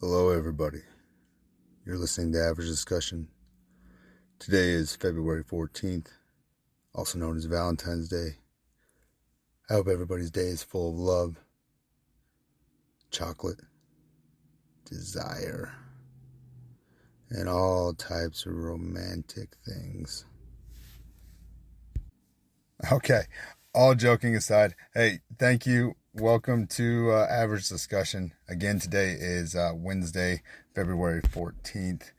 Hello, everybody. You're listening to Average Discussion. Today is February 14th, also known as Valentine's Day. I hope everybody's day is full of love, chocolate, desire, and all types of romantic things. Okay, all joking aside, hey, thank you. Welcome to Average Discussion. Again, today is Wednesday, February 14th,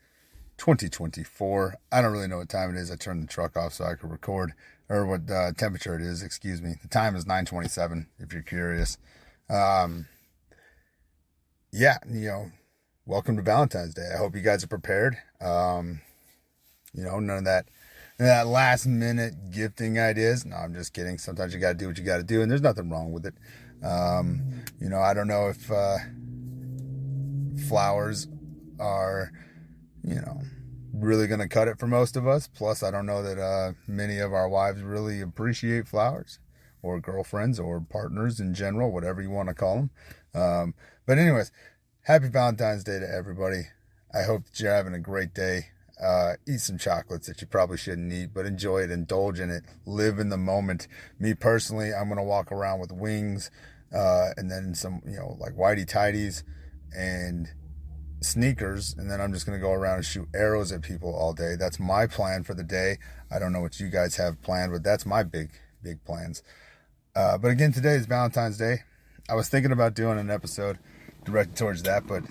2024. I don't really know what time it is. I turned the truck off so I could record, or what temperature it is, excuse me. The time is 9:27, if you're curious. Welcome to Valentine's Day. I hope you guys are prepared. None of that last minute gifting ideas. No, I'm just kidding. Sometimes you got to do what you got to do, and there's nothing wrong with it. I don't know if flowers are, really going to cut it for most of us. Plus, I don't know that many of our wives really appreciate flowers, or girlfriends, or partners in general, whatever you want to call them. But anyways, happy Valentine's Day to everybody. I hope that you're having a great day. Eat some chocolates that you probably shouldn't eat, but enjoy it, indulge in it, live in the moment. Me personally, I'm going to walk around with wings, and then some, like whitey tighties and sneakers. And then I'm just going to go around and shoot arrows at people all day. That's my plan for the day. I don't know what you guys have planned, but that's my big plans. But again, today is Valentine's Day. I was thinking about doing an episode directed towards that, but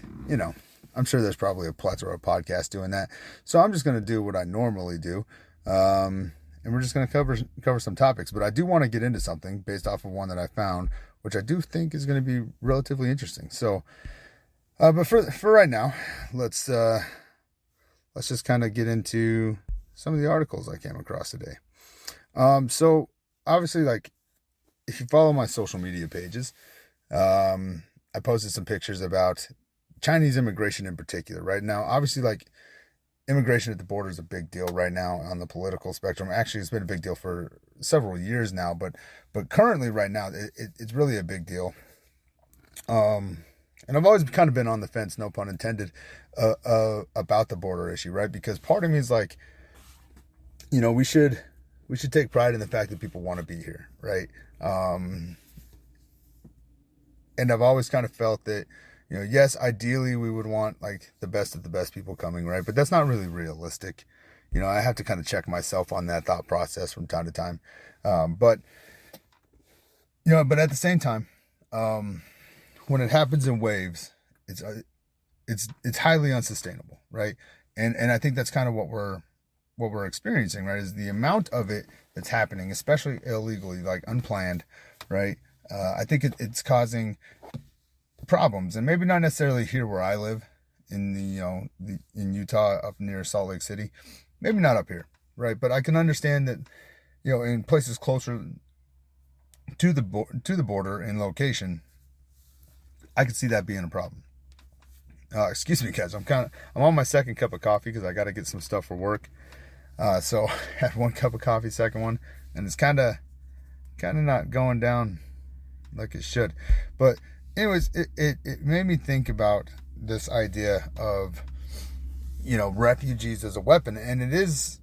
I'm sure there's probably a plethora of podcasts doing that. So I'm just going to do what I normally do. And we're just going to cover some topics. But I do want to get into something based off of one that I found, which I do think is going to be relatively interesting. So, but for right now, let's just kind of get into some of the articles I came across today. So obviously, like, if you follow my social media pages, I posted some pictures about Chinese immigration in particular. Right now, obviously, like, immigration at the border is a big deal right now on the political spectrum. Actually, it's been a big deal for several years now, but currently right now, it's really a big deal. And I've always kind of been on the fence, no pun intended, about the border issue, right? Because part of me is like, we should take pride in the fact that people want to be here, right? And I've always kind of felt that, yes, ideally we would want like the best of the best people coming, right? But that's not really realistic. I have to kind of check myself on that thought process from time to time. But at the same time, when it happens in waves, it's highly unsustainable, right? And I think that's kind of what we're experiencing, right? Is the amount of it that's happening, especially illegally, like unplanned, right? I think it's causing problems, and maybe not necessarily here where I live in in Utah, up near Salt Lake City, maybe not up here, right? But I can understand that, in places closer to the border in location, I could see that being a problem. Excuse me, guys. I'm on my second cup of coffee because I got to get some stuff for work. So I had one cup of coffee, second one, and it's kind of not going down like it should. But anyways, it made me think about this idea of, refugees as a weapon. And it is,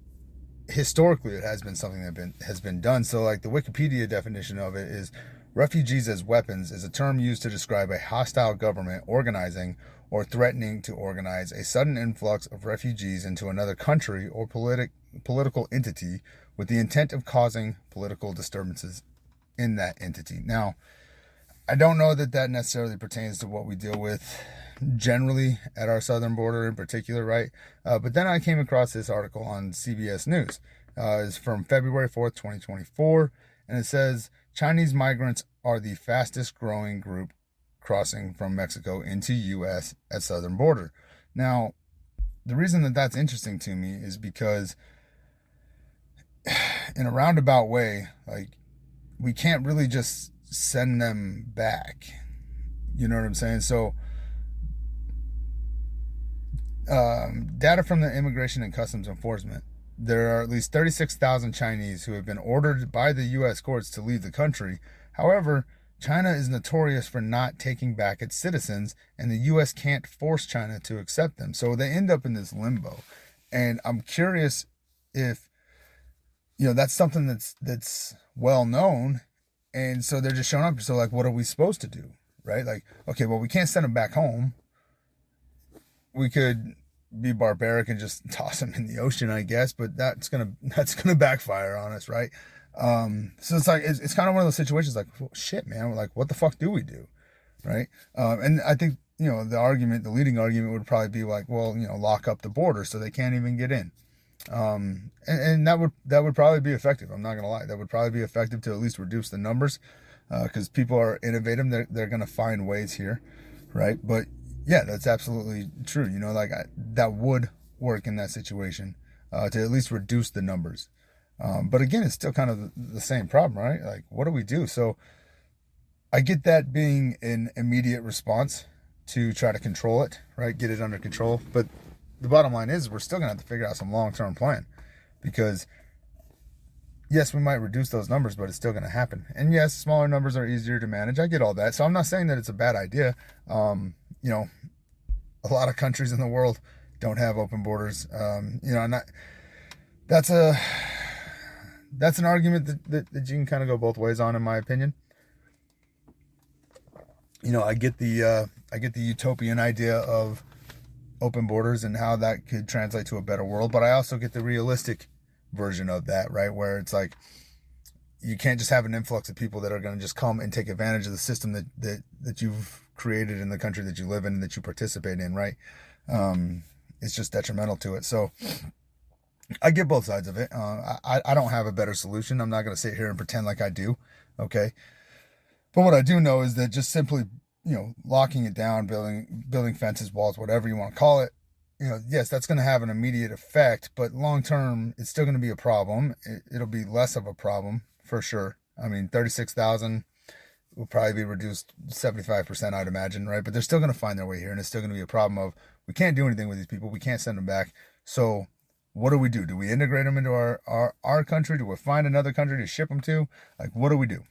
historically, it has been something that has been done. So like the Wikipedia definition of it is, refugees as weapons is a term used to describe a hostile government organizing or threatening to organize a sudden influx of refugees into another country or political entity with the intent of causing political disturbances in that entity. Now, I don't know that necessarily pertains to what we deal with generally at our southern border in particular, right? But then I came across this article on CBS News. It's from February 4th, 2024, and it says, Chinese migrants are the fastest growing group crossing from Mexico into U.S. at southern border. Now, the reason that that's interesting to me is because in a roundabout way, like, we can't really just send them back. You know what I'm saying? So, data from the Immigration and Customs Enforcement, there are at least 36,000 Chinese who have been ordered by the U.S. courts to leave the country. However, China is notorious for not taking back its citizens, and the U.S. can't force China to accept them. So they end up in this limbo. And I'm curious if, that's something that's well known. And so they're just showing up. So, like, what are we supposed to do? Right? Like, okay, well, we can't send them back home. We could be barbaric and just toss them in the ocean, I guess, but that's gonna backfire on us, right? So it's like it's kind of one of those situations like, well, shit, man, like, what the fuck do we do, right? And I think the leading argument would probably be like, well, lock up the border so they can't even get in, and that would probably be effective. I'm not gonna lie, that would probably be effective to at least reduce the numbers, because people are innovative. They're gonna find ways here, right? But yeah, that's absolutely true. That would work in that situation, to at least reduce the numbers. But again, it's still kind of the same problem, right? Like, what do we do? So I get that being an immediate response to try to control it, right? Get it under control. But the bottom line is we're still going to have to figure out some long-term plan, because yes, we might reduce those numbers, but it's still going to happen. And yes, smaller numbers are easier to manage. I get all that. So I'm not saying that it's a bad idea. A lot of countries in the world don't have open borders. That's an argument that you can kind of go both ways on, in my opinion. I get the utopian idea of open borders and how that could translate to a better world, but I also get the realistic version of that, right? Where it's like, you can't just have an influx of people that are going to just come and take advantage of the system that you've created in the country that you live in and that you participate in, right? It's just detrimental to it. So I get both sides of it. I don't have a better solution. I'm not going to sit here and pretend like I do. Okay. But what I do know is that just simply, locking it down, building fences, walls, whatever you want to call it, yes, that's going to have an immediate effect, but long term, it's still going to be a problem. It'll be less of a problem for sure. I mean, 36,000 will probably be reduced 75%, I'd imagine, right? But they're still going to find their way here, and it's still going to be a problem of, we can't do anything with these people. We can't send them back. So what do we do? Do we integrate them into our country? Do we find another country to ship them to? Like, what do we do?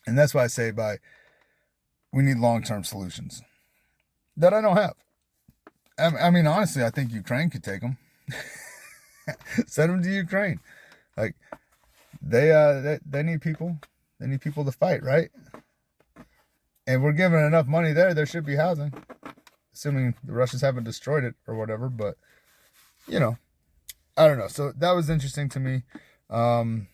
And that's why I say we need long-term solutions that I don't have. I mean, honestly, I think Ukraine could take them. Send them to Ukraine. Like, they need people. They need people to fight, right? And we're giving enough money there. There should be housing, assuming the Russians haven't destroyed it or whatever. But I don't know. So that was interesting to me. And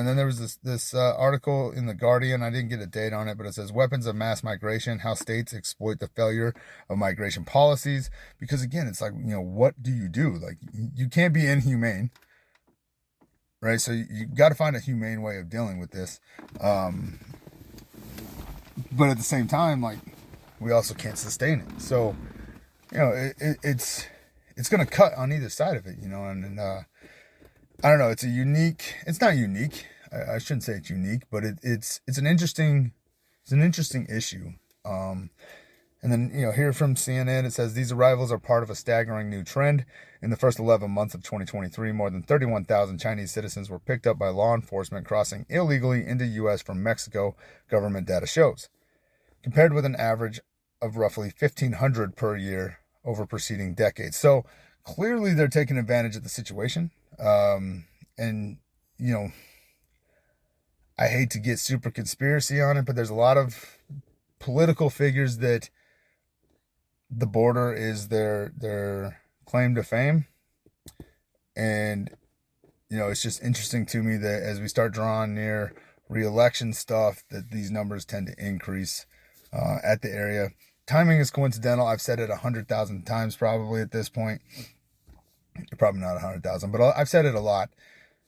then there was this article in The Guardian. I didn't get a date on it, but it says weapons of mass migration, how states exploit the failure of migration policies. Because again, it's like, what do you do? Like, you can't be inhumane, right? So you got to find a humane way of dealing with this. But at the same time, like, we also can't sustain it. So, it's going to cut on either side of it, and I don't know. It's not unique. I shouldn't say it's unique, but it's an interesting issue. And then, here from CNN, it says these arrivals are part of a staggering new trend. In the first 11 months of 2023, more than 31,000 Chinese citizens were picked up by law enforcement crossing illegally into U.S. from Mexico, government data shows, compared with an average of roughly 1,500 per year over preceding decades. So clearly they're taking advantage of the situation. And I hate to get super conspiracy on it, but there's a lot of political figures that the border is their claim to fame. And, it's just interesting to me that as we start drawing near re-election stuff, that these numbers tend to increase at the area. Timing is coincidental. I've said it 100,000 times probably at this point. Probably not 100,000, but I've said it a lot.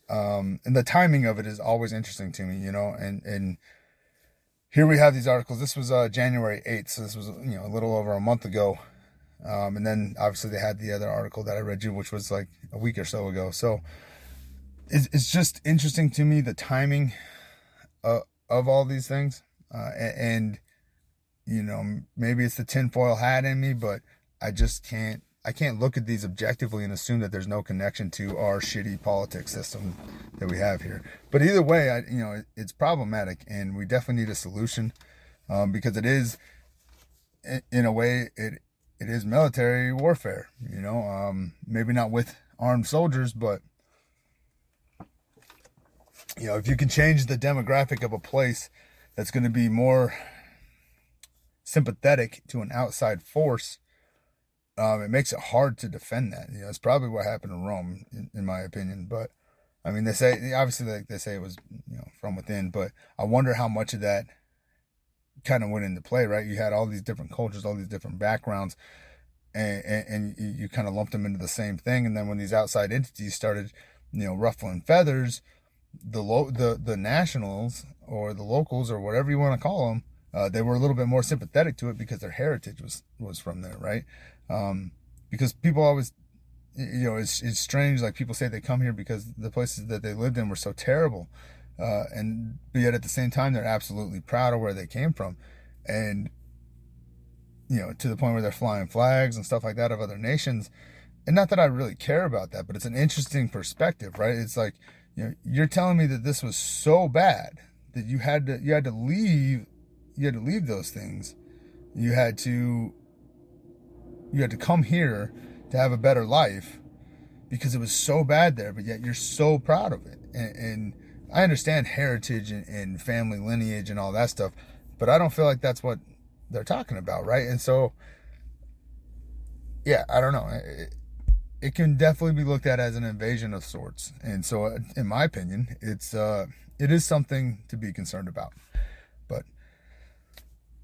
And the timing of it is always interesting to me, and here we have these articles. This was January 8th, so this was, a little over a month ago. And then obviously they had the other article that I read you, which was like a week or so ago. So it's just interesting to me, the timing of all these things. And maybe it's the tinfoil hat in me, but I just can't I can't look at these objectively and assume that there's no connection to our shitty politics system that we have here. But either way, it's problematic, and we definitely need a solution, because it is, in a way, it is military warfare. Maybe not with armed soldiers, but if you can change the demographic of a place that's going to be more sympathetic to an outside force, it makes it hard to defend that. It's probably what happened in Rome, in my opinion. But I mean, they say, obviously, like they say, it was from within. But I wonder how much of that kind of went into play, right? You had all these different cultures, all these different backgrounds, and you kind of lumped them into the same thing. And then when these outside entities started, ruffling feathers, the nationals or the locals or whatever you want to call them, they were a little bit more sympathetic to it because their heritage was from there, right? Because people always, it's strange. Like, people say they come here because the places that they lived in were so terrible, but yet at the same time they're absolutely proud of where they came from, and to the point where they're flying flags and stuff like that of other nations. And not that I really care about that, but it's an interesting perspective, right? It's like, you're telling me that this was so bad that you had to leave those things. You had to come here to have a better life because it was so bad there, but yet you're so proud of it. And I understand heritage and family lineage and all that stuff, but I don't feel like that's what they're talking about, right? And so, yeah, I don't know. It can definitely be looked at as an invasion of sorts. And so, in my opinion, it is something to be concerned about. But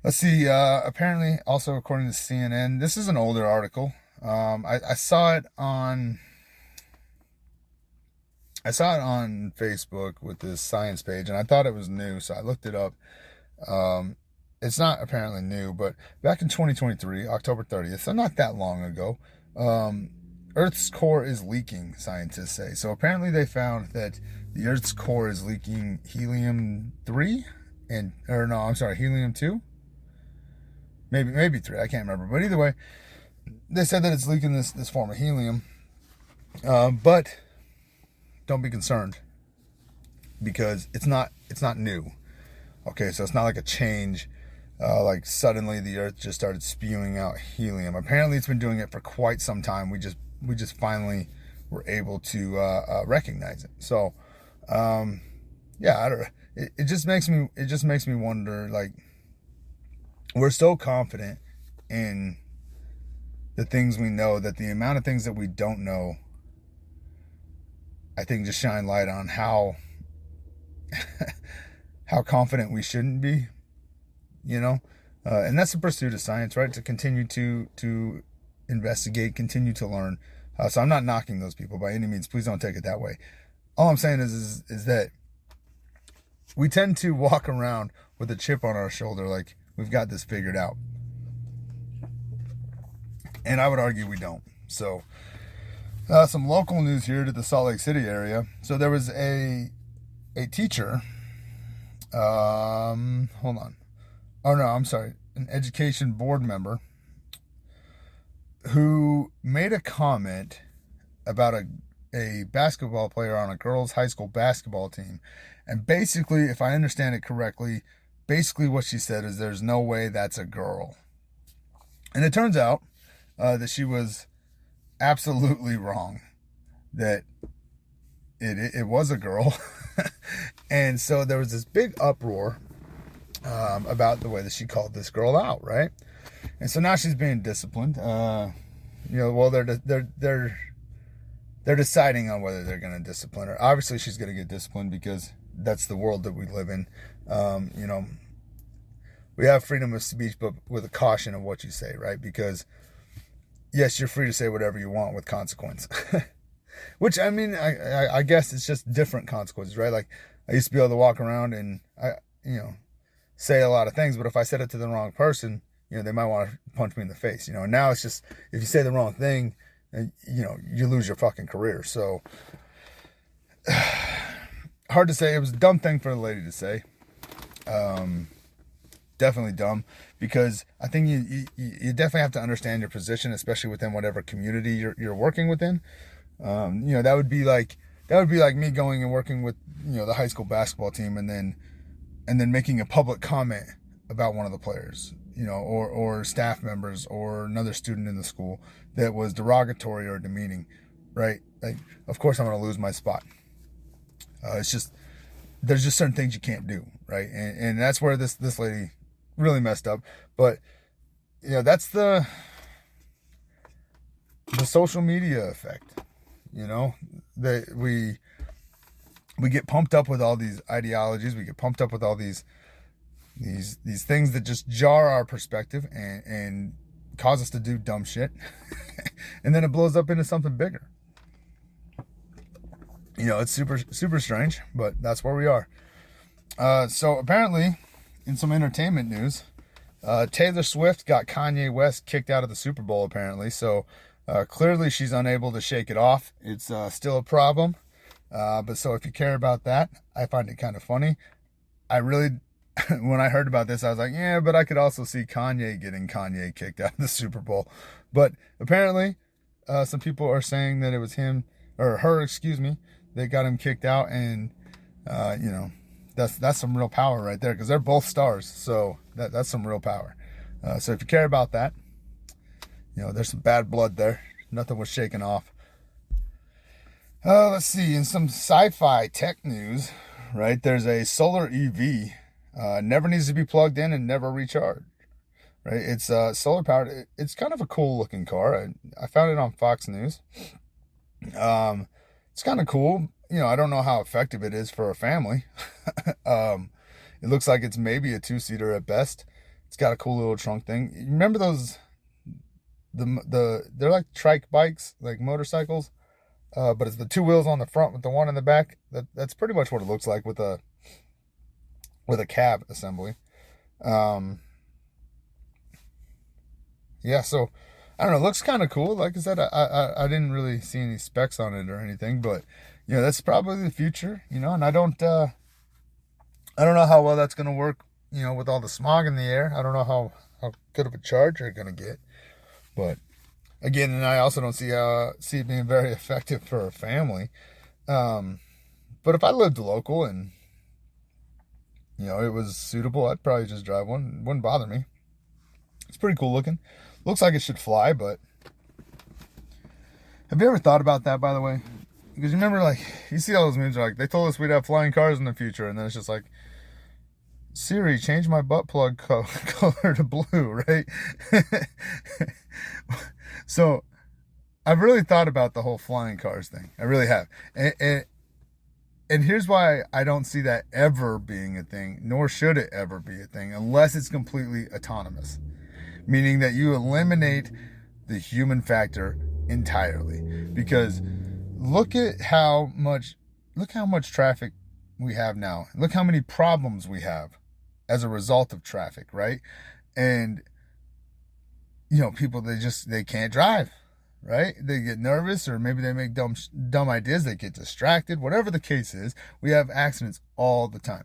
let's see. Apparently, also according to CNN, this is an older article. I saw it on Facebook with this science page, and I thought it was new, so I looked it up. It's not apparently new, but back in 2023, October 30th, so not that long ago, Earth's core is leaking, scientists say. So apparently they found that the Earth's core is leaking helium-3, helium-2? Maybe 3, I can't remember. But either way, they said that it's leaking this form of helium. But don't be concerned, because it's not new. Okay, so it's not like a change, like suddenly the Earth just started spewing out helium. Apparently it's been doing it for quite some time. We just finally were able to recognize it. So, yeah, I don't. It just makes me wonder. Like, we're so confident in the things we know that the amount of things that we don't know, I think, just shine light on how confident we shouldn't be. And that's the pursuit of science, right? To continue to investigate, continue to learn. So I'm not knocking those people by any means. Please don't take it that way. All I'm saying is that we tend to walk around with a chip on our shoulder, like we've got this figured out. And I would argue we don't. So, some local news here to the Salt Lake City area. So there was a teacher. Hold on. Oh no, I'm sorry. An education board member who made a comment about a basketball player on a girls' high school basketball team. And basically, if I understand it correctly, basically what she said is there's no way that's a girl. And it turns out that she was absolutely wrong. That it was a girl. And so there was this big uproar about the way that she called this girl out, right? And so now she's being disciplined. Well, they're deciding on whether they're going to discipline her. Obviously, she's going to get disciplined because that's the world that we live in. We have freedom of speech, but with a caution of what you say, right? Because yes, you're free to say whatever you want with consequence. Which, I mean, I guess it's just different consequences, right? Like, I used to be able to walk around and say a lot of things, but if I said it to the wrong person, they might want to punch me in the face. And now it's just, if you say the wrong thing, you lose your fucking career. So, hard to say. It was a dumb thing for the lady to say. definitely dumb, because I think you definitely have to understand your position, especially within whatever community you're working within. That would be like me going and working with the high school basketball team, and then making a public comment about one of the players, or staff members or another student in the school that was derogatory or demeaning, right? Like, of course I'm going to lose my spot. It's just, there's just certain things you can't do, right? And that's where this lady really messed up. But that's the social media effect. That we get pumped up with all these ideologies. We get pumped up with all these things that just jar our perspective and cause us to do dumb shit. And then it blows up into something bigger. It's super, super strange, but that's where we are. So apparently, in some entertainment news, Taylor Swift got Kanye West kicked out of the Super Bowl, apparently. So clearly she's unable to shake it off. It's still a problem. But so if you care about that, I find it kind of funny. I really, when I heard about this, I was like, yeah, but I could also see Kanye getting Kanye kicked out of the Super Bowl. But apparently, some people are saying that it was him, or her, excuse me, that got him kicked out. And, that's some real power right there, because they're both stars. So that's some real power. So if you care about that, there's some bad blood there. Nothing was shaken off. Let's see. In some sci-fi tech news, right, there's a solar EV. Never needs to be plugged in and never recharged. Right? It's solar powered. It's kind of a cool looking car. I found it on Fox News. It's kind of cool. I don't know how effective it is for a family. It looks like it's maybe a 2-seater at best. It's got a cool little trunk thing. You remember those? They're like trike bikes, like motorcycles. But it's the 2 wheels on the front with the one in the back. That's pretty much what it looks like with a cab assembly. Yeah, so I don't know. It looks kind of cool. Like I said, I didn't really see any specs on it or anything, but that's probably the future. And I don't know how well that's gonna work. With all the smog in the air, I don't know how good of a charge you're gonna get, but. Again, and I also don't see it being very effective for a family. But if I lived local and, it was suitable, I'd probably just drive one. It wouldn't bother me. It's pretty cool looking. Looks like it should fly, but have you ever thought about that, by the way? Because you remember, like, you see all those memes, like, they told us we'd have flying cars in the future, and then it's just like, Siri, change my butt plug color to blue, right? So I've really thought about the whole flying cars thing. I really have. And here's why I don't see that ever being a thing, nor should it ever be a thing, unless it's completely autonomous. Meaning that you eliminate the human factor entirely. Because look how much traffic we have now. Look how many problems we have as a result of traffic, right? And people, they can't drive, right? They get nervous, or maybe they make dumb ideas. They get distracted. Whatever the case is, we have accidents all the time.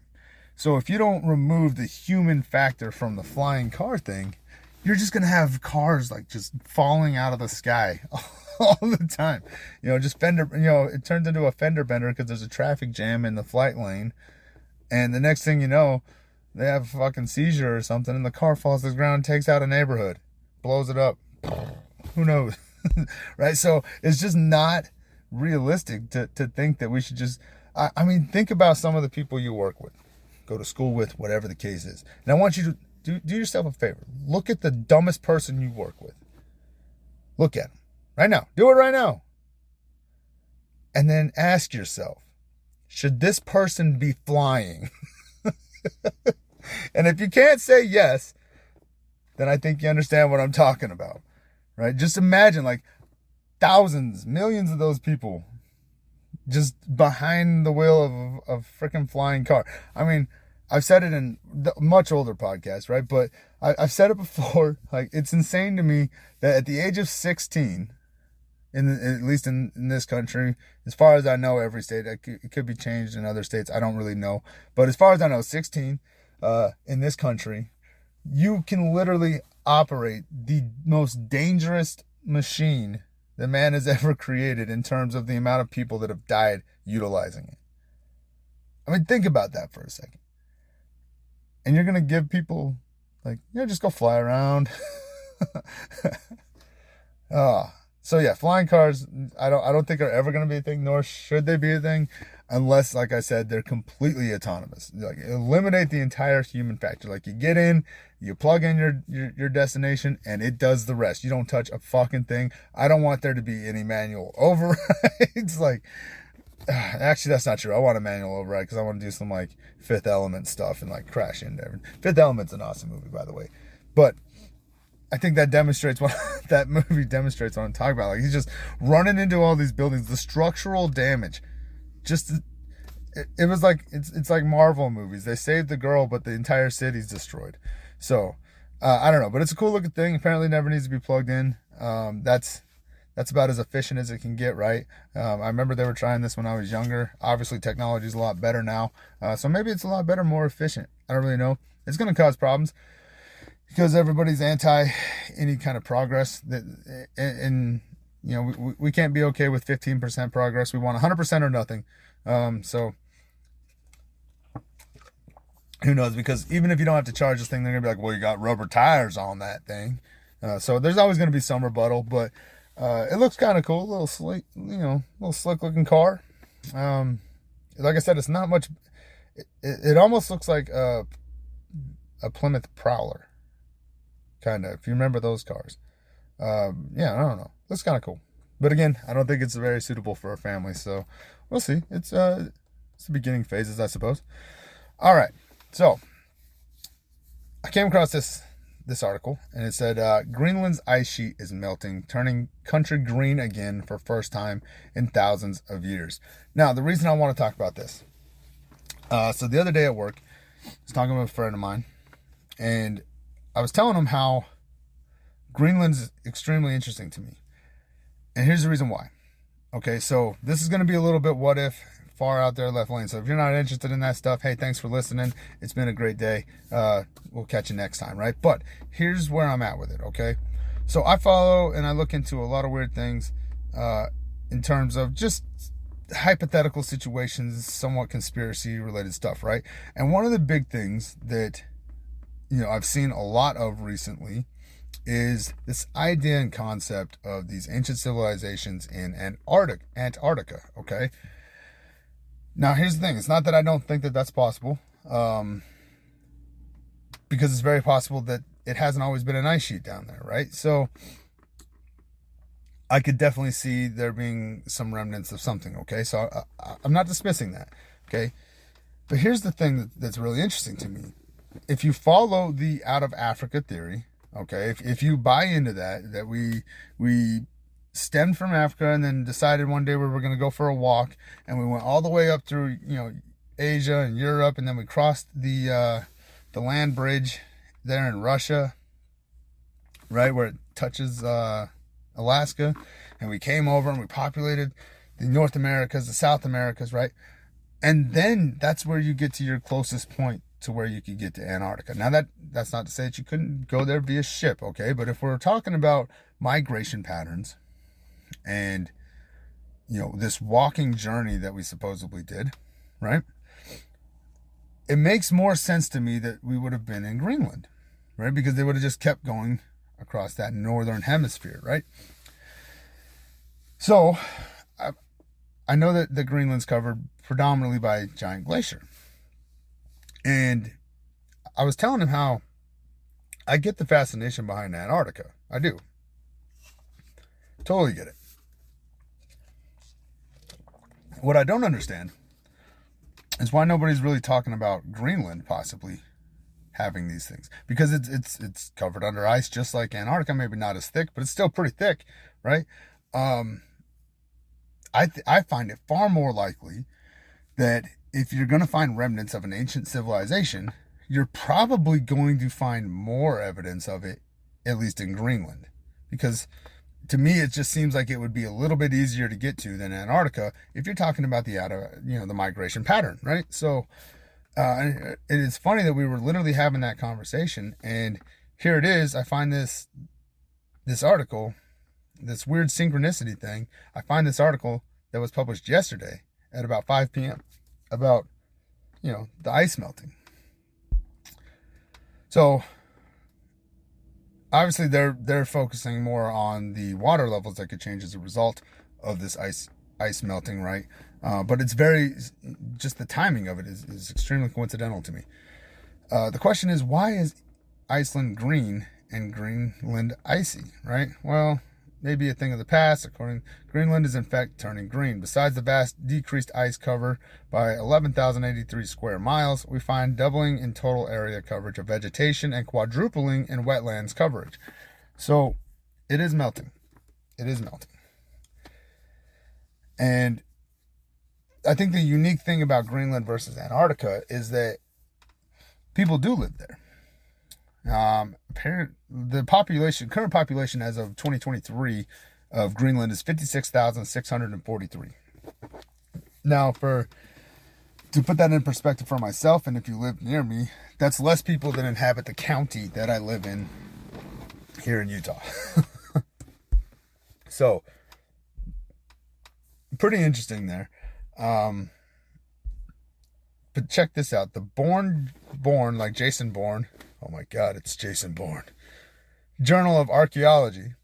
So if you don't remove the human factor from the flying car thing, you're just going to have cars like just falling out of the sky all the time. Just fender, it turns into a fender bender because there's a traffic jam in the flight lane. And the next thing you know, they have a fucking seizure or something, and the car falls to the ground, takes out a neighborhood. Blows it up. Who knows? Right? So it's just not realistic to think that we should just, I mean, think about some of the people you work with, go to school with, whatever the case is. And I want you to do yourself a favor. Look at the dumbest person you work with. Look at him right now. Do it right now. And then ask yourself, should this person be flying? And if you can't say yes, then I think you understand what I'm talking about, right? Just imagine like thousands, millions of those people just behind the wheel of a freaking flying car. I mean, I've said it in much older podcasts, right? But I've said it before. Like, it's insane to me that at the age of 16, at least in this country, as far as I know, every state, it could be changed in other states. I don't really know. But as far as I know, 16 in this country, You can literally operate the most dangerous machine that man has ever created in terms of the amount of people that have died utilizing it. I mean, think about that for a second. And you're going to give people, like, just go fly around. So yeah, flying cars, I don't think are ever going to be a thing, nor should they be a thing, unless, like I said, they're completely autonomous. Like, eliminate the entire human factor. Like, you get in, you plug in your destination, and it does the rest. You don't touch a fucking thing. I don't want there to be any manual overrides. Like, actually, that's not true. I want a manual override because I want to do some, like, Fifth Element stuff and, like, crash into everything. Fifth Element's an awesome movie, by the way. But I think that demonstrates what that movie demonstrates what I'm talking about. Like, he's just running into all these buildings. The structural damage, just it was like it's like Marvel movies. They saved the girl, but the entire city's destroyed. So I don't know, but it's a cool looking thing. Apparently, never needs to be plugged in. That's about as efficient as it can get, right? I remember they were trying this when I was younger. Obviously, technology is a lot better now, so maybe it's a lot better, more efficient. I don't really know. It's going to cause problems, because everybody's anti any kind of progress. And we can't be okay with 15% progress. We want 100% or nothing. So who knows? Because even if you don't have to charge this thing, they're gonna be like, well, you got rubber tires on that thing. So there's always gonna be some rebuttal, but it looks kind of cool. A little slick, little slick looking car. Like I said, it's not much. It almost looks like a Plymouth Prowler. Kind of, if you remember those cars. I don't know. Looks kind of cool. But again, I don't think it's very suitable for a family, so we'll see. It's the beginning phases, I suppose. All right. So I came across this article, and it said Greenland's ice sheet is melting, turning country green again for first time in thousands of years. Now, the reason I want to talk about this. So the other day at work, I was talking with a friend of mine, and I was telling him how Greenland's extremely interesting to me. And here's the reason why. Okay, so this is going to be a little bit what if, far out there left lane. So if you're not interested in that stuff, hey, thanks for listening. It's been a great day. We'll catch you next time, right? But here's where I'm at with it, okay? So I follow and I look into a lot of weird things in terms of just hypothetical situations, somewhat conspiracy related stuff, right? And one of the big things that I've seen a lot of recently is this idea and concept of these ancient civilizations in Antarctica, okay? Now, here's the thing. It's not that I don't think that that's possible, because it's very possible that it hasn't always been an ice sheet down there, right? So I could definitely see there being some remnants of something, okay? So I'm not dismissing that, okay? But here's the thing that's really interesting to me. If you follow the out of Africa theory, okay, if you buy into that we stemmed from Africa and then decided one day we were going to go for a walk, and we went all the way up through Asia and Europe, and then we crossed the land bridge there in Russia, right where it touches Alaska, and we came over and we populated the North Americas, the South Americas, right? And then that's where you get to your closest point to where you could get to Antarctica. Now that's not to say that you couldn't go there via ship, okay? But if we're talking about migration patterns and this walking journey that we supposedly did, right? It makes more sense to me that we would have been in Greenland, right? Because they would have just kept going across that northern hemisphere, right? So I know that the Greenland's covered predominantly by a giant glacier. And I was telling him how I get the fascination behind Antarctica. I do. Totally get it. What I don't understand is why nobody's really talking about Greenland possibly having these things. Because it's covered under ice just like Antarctica. Maybe not as thick, but it's still pretty thick, right? I find it far more likely that if you're going to find remnants of an ancient civilization, you're probably going to find more evidence of it, at least in Greenland. Because to me, it just seems like it would be a little bit easier to get to than Antarctica if you're talking about the the migration pattern, right? So And it's funny that we were literally having that conversation, and here it is. I find this article, this weird synchronicity thing. I find this article that was published yesterday at about 5 p.m. about, the ice melting. So obviously they're focusing more on the water levels that could change as a result of this ice melting, right? But it's just the timing of it is extremely coincidental to me. The question is, why is Iceland green and Greenland icy, right? Well, maybe a thing of the past. Greenland is in fact turning green. Besides the vast decreased ice cover by 11,083 square miles, we find doubling in total area coverage of vegetation and quadrupling in wetlands coverage. So it is melting. It is melting. And I think the unique thing about Greenland versus Antarctica is that people do live there. The current population as of 2023 of Greenland is 56,643. Now, to put that in perspective for myself, and if you live near me, that's less people than inhabit the county that I live in here in Utah. So, pretty interesting there. But check this out. The Bourne, like Jason Bourne. Oh my God, it's Jason Bourne. Journal of Archaeology.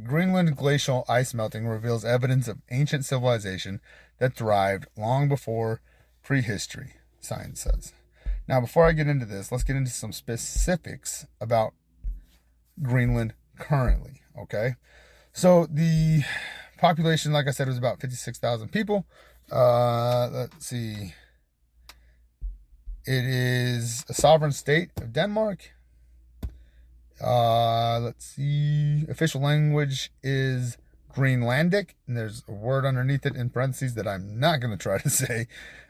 Greenland glacial ice melting reveals evidence of ancient civilization that thrived long before prehistory, science says. Now, before I get into this, let's get into some specifics about Greenland currently, okay? So the population, like I said, was about 56,000 people. Let's see. It is a sovereign state of Denmark. Let's see. Official language is Greenlandic, and there's a word underneath it in parentheses that I'm not going to try to say.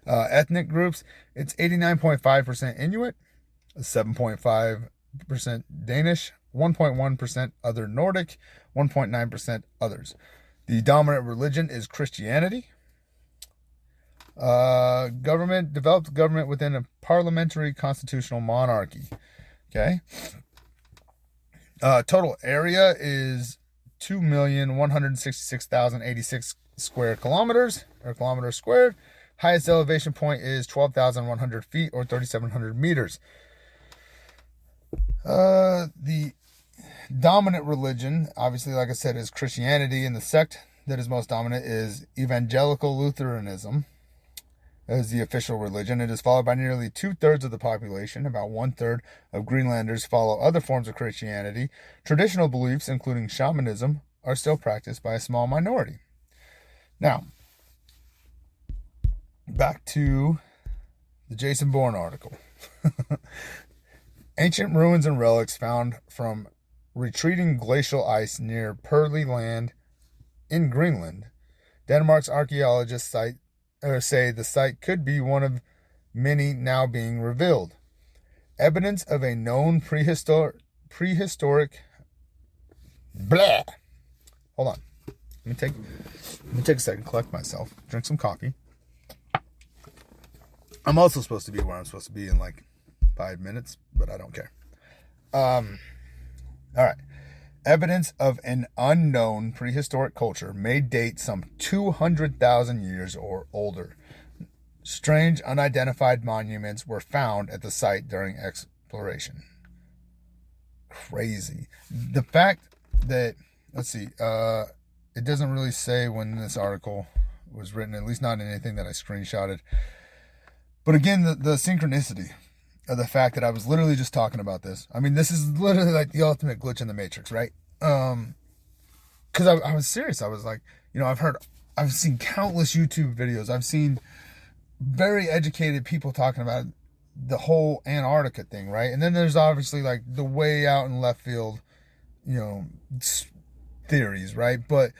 Ethnic groups, it's 89.5% Inuit, 7.5% Danish, 1.1% other Nordic, 1.9% others. The dominant religion is Christianity. Developed government within a parliamentary constitutional monarchy. Okay. Total area is 2,166,086 square kilometers, or kilometers squared. Highest elevation point is 12,100 feet, or 3,700 meters. The dominant religion, obviously, like I said, is Christianity, and the sect that is most dominant is Evangelical Lutheranism as the official religion. It is followed by nearly 2/3 of the population. About 1/3 of Greenlanders follow other forms of Christianity. Traditional beliefs, including shamanism, are still practiced by a small minority. Now, back to the Jason Bourne article. Ancient ruins and relics found from retreating glacial ice near Pearly Land in Greenland. Denmark's archaeologists say the site could be one of many now being revealed. Evidence of a known prehistoric blah. Hold on. Let me take a second, collect myself, drink some coffee. I'm also supposed to be where I'm supposed to be in like 5 minutes, but I don't care. All right. Evidence of an unknown prehistoric culture may date some 200,000 years or older. Strange unidentified monuments were found at the site during exploration. Crazy. The fact that, let's see, it doesn't really say when this article was written, at least not in anything that I screenshotted. But again, the synchronicity of the fact that I was literally just talking about this. I mean, this is literally like the ultimate glitch in the Matrix, right? Because I was serious. I was like, I've seen countless YouTube videos. I've seen very educated people talking about the whole Antarctica thing, right? And then there's obviously like the way out in left field, theories, right? But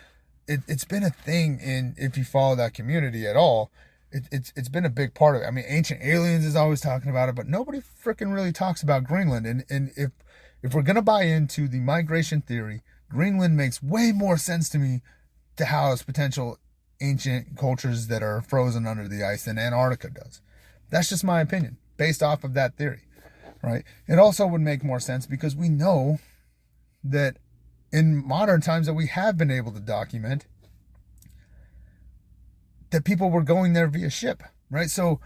it's been a thing, and if you follow that community at all, it's been a big part of it. I mean, Ancient Aliens is always talking about it, but nobody freaking really talks about Greenland. And if we're gonna buy into the migration theory, Greenland makes way more sense to me to house potential ancient cultures that are frozen under the ice than Antarctica does. That's just my opinion, based off of that theory, right? It also would make more sense because we know that in modern times that we have been able to document that people were going there via ship, right? So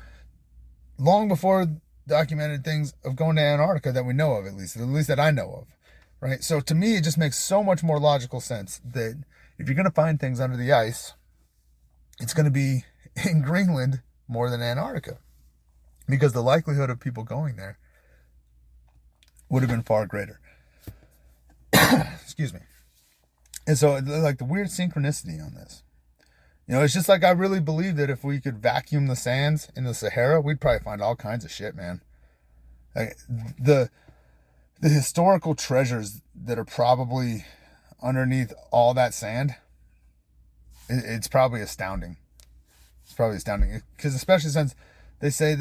long before documented things of going to Antarctica that we know of, at least that I know of, right? So to me, it just makes so much more logical sense that if you're going to find things under the ice, it's going to be in Greenland more than Antarctica, because the likelihood of people going there would have been far greater. Excuse me. And so, like, the weird synchronicity on this, it's just like I really believe that if we could vacuum the sands in the Sahara, we'd probably find all kinds of shit, man. Like, the historical treasures that are probably underneath all that sand, it's probably astounding. It's probably astounding, because especially since they say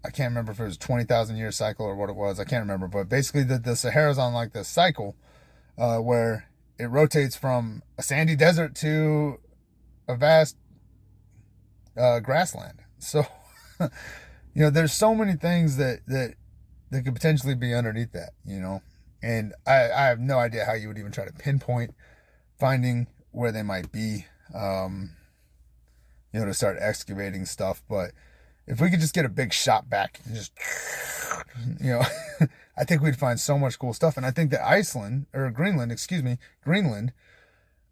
I can't remember if it was a 20,000 year cycle or what it was. I can't remember, but basically the Sahara's on like this cycle where it rotates from a sandy desert to a vast grassland. So, there's so many things that could potentially be underneath that, and I have no idea how you would even try to pinpoint finding where they might be, to start excavating stuff. But if we could just get a big shot back and just, I think we'd find so much cool stuff. And I think that Greenland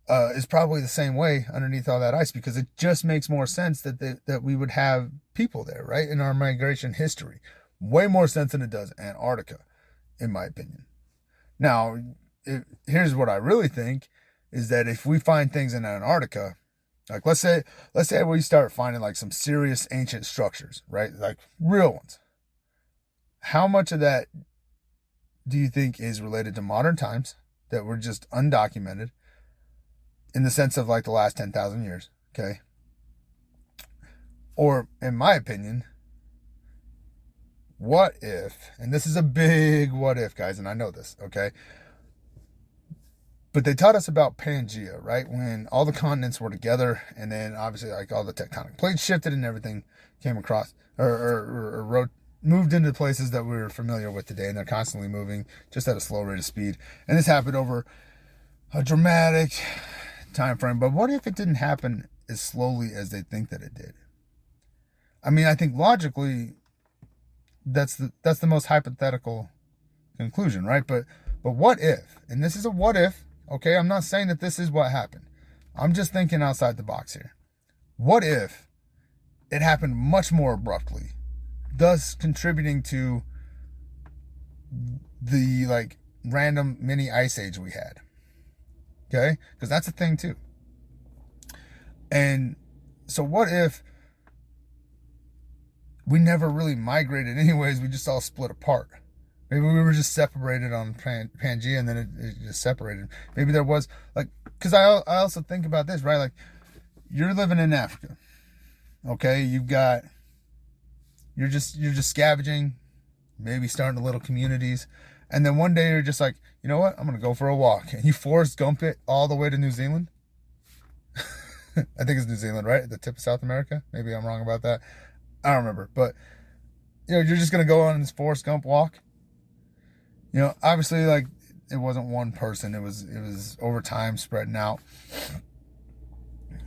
is probably the same way underneath all that ice, because it just makes more sense that we would have people there, right? In our migration history, way more sense than it does Antarctica, in my opinion. Now, here's what I really think is that if we find things in Antarctica, like let's say we start finding like some serious ancient structures, right? Like real ones. How much of that do you think is related to modern times that were just undocumented in the sense of like the last 10,000 years, okay? Or, in my opinion, what if, and this is a big what if, guys, and I know this, okay? But they taught us about Pangea, right? When all the continents were together, and then obviously like all the tectonic plates shifted and everything came across or moved into places that we're familiar with today, and they're constantly moving just at a slow rate of speed. And this happened over a dramatic time frame. But what if it didn't happen as slowly as they think that it did? I mean, I think logically that's the most hypothetical conclusion, right? But what if? And this is a what if. Okay, I'm not saying that this is what happened. I'm just thinking outside the box here. What if it happened much more abruptly, thus contributing to the like random mini ice age we had? Okay, because that's a thing too. And so what if we never really migrated anyways, we just all split apart? Maybe we were just separated on Pangea, and then it just separated. Maybe there was, like, because I also think about this, right? Like, you're living in Africa, okay? You're just scavenging, maybe starting little communities, and then one day you're just like, you know what? I'm gonna go for a walk, and you Forrest Gump it all the way to New Zealand. I think it's New Zealand, right? At the tip of South America. Maybe I'm wrong about that. I don't remember, but you're just gonna go on this Forrest Gump walk. Obviously, like, it wasn't one person. It was over time spreading out.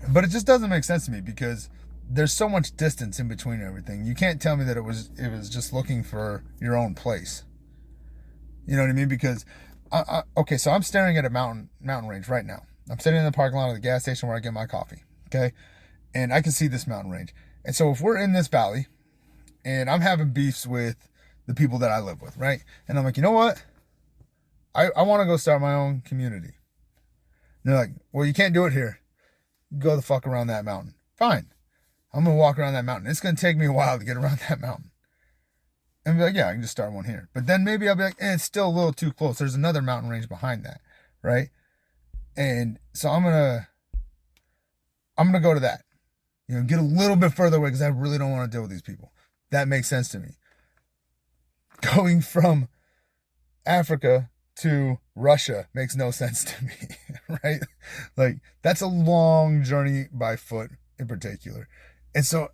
But it just doesn't make sense to me, because there's so much distance in between everything. You can't tell me that it was just looking for your own place. You know what I mean? Because, okay, so I'm staring at a mountain range right now. I'm sitting in the parking lot of the gas station where I get my coffee, okay? And I can see this mountain range. And so if we're in this valley, and I'm having beefs with the people that I live with, right? And I'm like, you know what? I want to go start my own community. And they're like, well, you can't do it here. Go the fuck around that mountain. Fine. I'm going to walk around that mountain. It's going to take me a while to get around that mountain. And be like, yeah, I can just start one here. But then maybe I'll be like, it's still a little too close. There's another mountain range behind that, right? And so I'm going to go to that. Get a little bit further away, because I really don't want to deal with these people. That makes sense to me. Going from Africa to Russia makes no sense to me, right? Like, that's a long journey by foot in particular. And so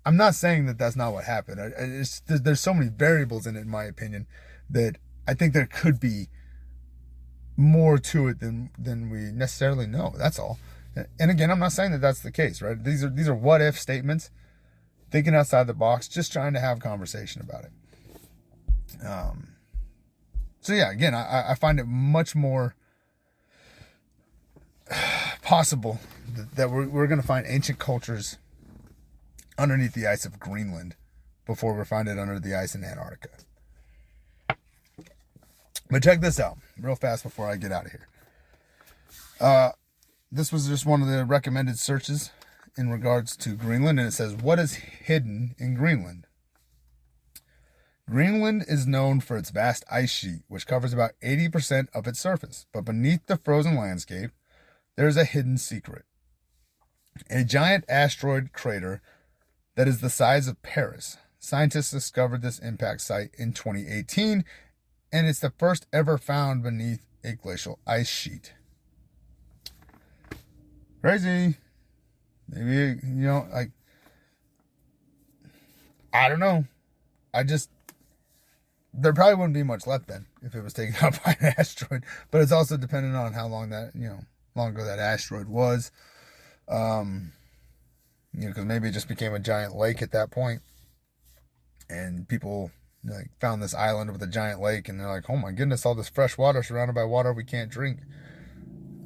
I'm I'm not saying that that's not what happened. There's so many variables in it, in my opinion, that I think there could be more to it than we necessarily know. That's all. And again, I'm not saying that that's the case, right? These are what if statements, thinking outside the box, just trying to have a conversation about it. So yeah, again, I find it much more possible that we're going to find ancient cultures underneath the ice of Greenland before we find it under the ice in Antarctica. But check this out real fast before I get out of here. This was just one of the recommended searches in regards to Greenland, and it says, what is hidden in Greenland? Greenland is known for its vast ice sheet, which covers about 80% of its surface. But beneath the frozen landscape, there is a hidden secret. A giant asteroid crater that is the size of Paris. Scientists discovered this impact site in 2018, and it's the first ever found beneath a glacial ice sheet. Crazy. Maybe, like, I don't know. There probably wouldn't be much left then if it was taken out by an asteroid, but it's also dependent on how long long ago that asteroid was. Because maybe it just became a giant lake at that point, and people like found this island with a giant lake, and they're like, oh my goodness, all this fresh water surrounded by water we can't drink.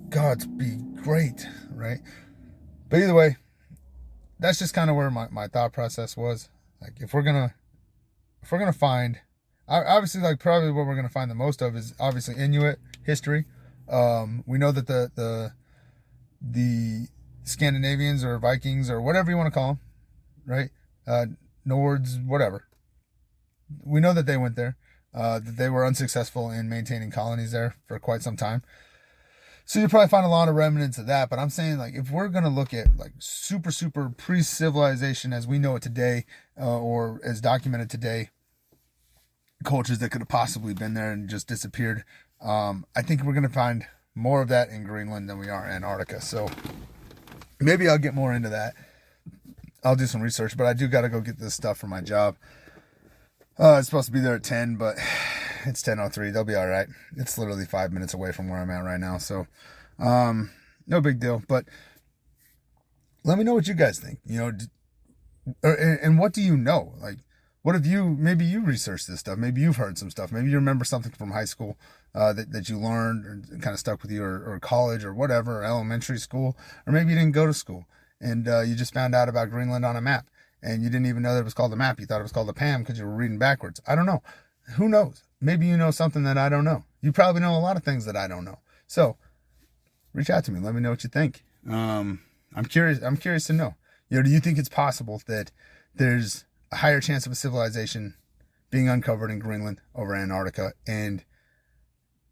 God's be great, right? But either way, that's just kind of where my thought process was. Like, if we're gonna find, obviously, like, probably what we're gonna find the most of is obviously Inuit history. We know that the Scandinavians or Vikings or whatever you want to call them, right? Nords, whatever. We know that they went there, that they were unsuccessful in maintaining colonies there for quite some time. So you'll probably find a lot of remnants of that. But I'm saying, like, if we're going to look at like super, super pre-civilization as we know it today, or as documented today, cultures that could have possibly been there and just disappeared, I think we're going to find more of that in Greenland than we are in Antarctica. So maybe I'll get more into that. I'll do some research, but I do got to go get this stuff for my job. It's supposed to be there at 10, but it's 10:03. They'll be all right. It's literally 5 minutes away from where I'm at right now. So, no big deal, but let me know what you guys think, and what do you know? Like, what have maybe you researched this stuff. Maybe you've heard some stuff. Maybe you remember something from high school, that you learned or kind of stuck with you, or college or whatever, or elementary school, or maybe you didn't go to school and, you just found out about Greenland on a map. And you didn't even know that it was called a map. You thought it was called a PAM because you were reading backwards. I don't know. Who knows? Maybe you know something that I don't know. You probably know a lot of things that I don't know. So reach out to me. Let me know what you think. I'm curious to know. Do you think it's possible that there's a higher chance of a civilization being uncovered in Greenland over Antarctica, and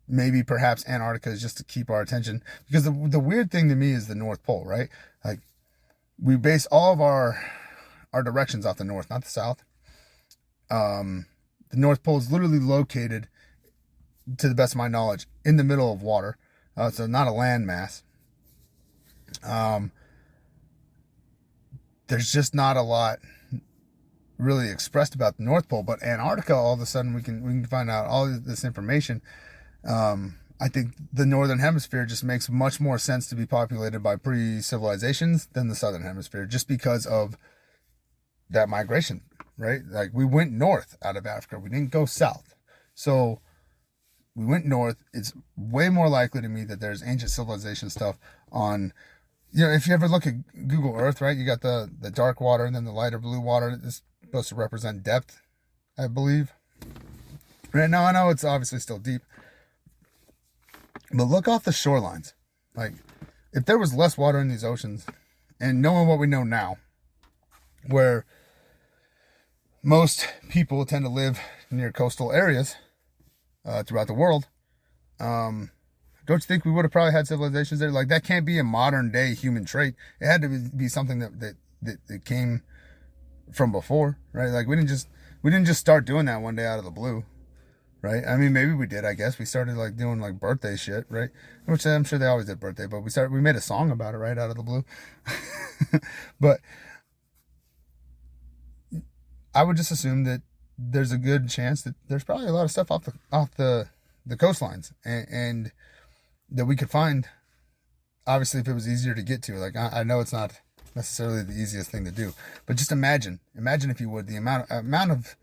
maybe perhaps Antarctica is just to keep our attention? Because the weird thing to me is the North Pole, right? Like, we base all of our directions off the north, not the south. The North Pole is literally located, to the best of my knowledge, in the middle of water. So not a land mass. There's just not a lot really expressed about the North Pole, but Antarctica, all of a sudden we can find out all this information. I think the Northern Hemisphere just makes much more sense to be populated by pre-civilizations than the Southern Hemisphere, just because of that migration, right? Like, we went north out of Africa. We didn't go south. So we went north. It's way more likely to me that there's ancient civilization stuff on, if you ever look at Google Earth, right? You got the dark water and then the lighter blue water. It's supposed to represent depth, I believe. Right now, I know it's obviously still deep, but look off the shorelines. Like, if there was less water in these oceans, and knowing what we know now, where most people tend to live near coastal areas throughout the world, don't you think we would have probably had civilizations there? Like, that can't be a modern day human trait. It had to be something that came from before, right? Like, we didn't just start doing that one day out of the blue, right? I mean, maybe we did. I guess we started like doing like birthday shit, right? Which I'm sure they always did birthday, but we made a song about it, right, out of the blue. But I would just assume that there's a good chance that there's probably a lot of stuff off the coastlines, and that we could find. Obviously, if it was easier to get to, like I know it's not necessarily the easiest thing to do, but just imagine if you would, the amount of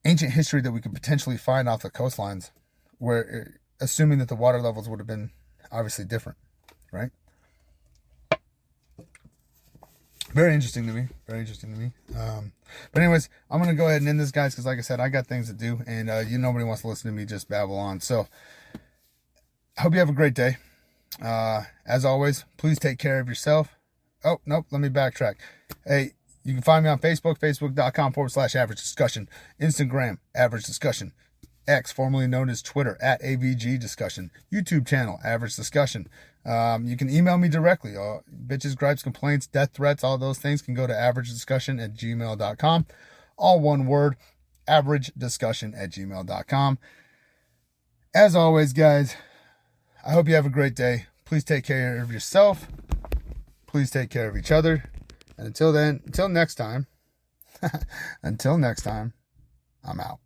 ancient history that we could potentially find off the coastlines, where assuming that the water levels would have been obviously different, right? Very interesting to me. Very interesting to me. But anyways, I'm going to go ahead and end this, guys, because like I said, I got things to do, and nobody wants to listen to me just babble on. So I hope you have a great day. As always, please take care of yourself. Oh, nope, let me backtrack. Hey, you can find me on Facebook, facebook.com/average discussion, Instagram, average discussion, X, formerly known as Twitter, @AVG discussion, YouTube channel, average discussion. You can email me directly. Bitches, gripes, complaints, death threats, all those things can go to averagediscussion@gmail.com. All one word, averagediscussion@gmail.com. As always, guys, I hope you have a great day. Please take care of yourself. Please take care of each other. And until next time, I'm out.